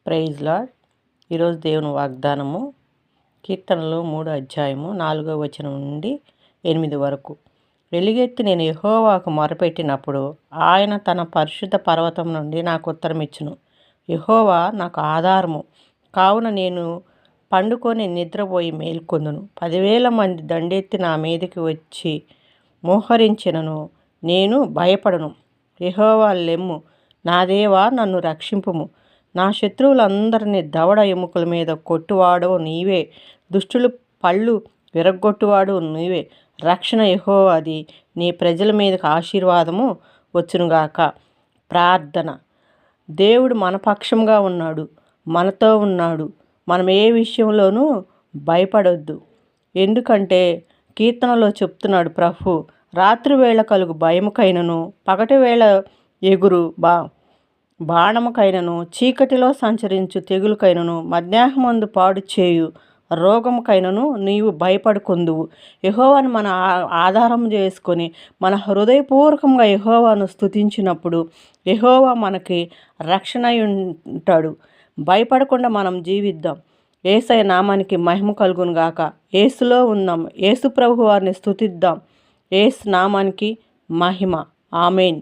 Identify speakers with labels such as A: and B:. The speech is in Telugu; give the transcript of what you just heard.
A: Praise lord. ఈరోజు దేవుని వాగ్దానము కీర్తనలు 3వ అధ్యాయము 4వ వచనం నుండి 8 వరకు. వెలుగెత్తి నేను యెహోవాకు మొరపెట్టినప్పుడు ఆయన తన పరిశుద్ధ పర్వతం నుండి నాకు ఉత్తరమిచ్చును. యెహోవా నాకు ఆధారము కావున నేను పండుకొని నిద్రపోయి మేల్కొందును. 10,000 మంది దండెత్తి నా మీదకి వచ్చి మోహరించినను నేను భయపడను. యెహోవా లెమ్ము, నా దేవా నన్ను రక్షింపుము. నా శత్రువులందరినీ దవడ ఎముకల మీద కొట్టువాడవు నీవే, దుష్టులు పళ్ళు విరగ్గొట్టువాడు నీవే. రక్షణ యెహోవాది, నీ ప్రజల మీదకి ఆశీర్వాదము వచ్చునుగాక. ప్రార్థన. దేవుడు మన పక్షంగా ఉన్నాడు, మనతో ఉన్నాడు. మనం ఏ విషయంలోనూ భయపడొద్దు. ఎందుకంటే కీర్తనలో చెప్తున్నాడు ప్రభు, రాత్రివేళ కలుగు భయముకైనను పగటివేళ ఎగురు బాణముకైనను చీకటిలో సంచరించు తెగులుకైనను మధ్యాహ్నమందు పాడు చేయు రోగముకైనను నీవు భయపడుకొందువు. యెహోవాను మన ఆధారం చేసుకొని మన హృదయపూర్వకంగా యెహోవాను స్తుతించినప్పుడు యెహోవా మనకి రక్షణ ఉంటాడు. భయపడకుండా మనం జీవిద్దాం. యేసయ్య నామానికి మహిమ కలుగును గాక. యేసులో ఉన్నాం. యేసు ప్రభు వారిని స్తుతిద్దాం. యేసు నామానికి మహిమ. ఆమేన్.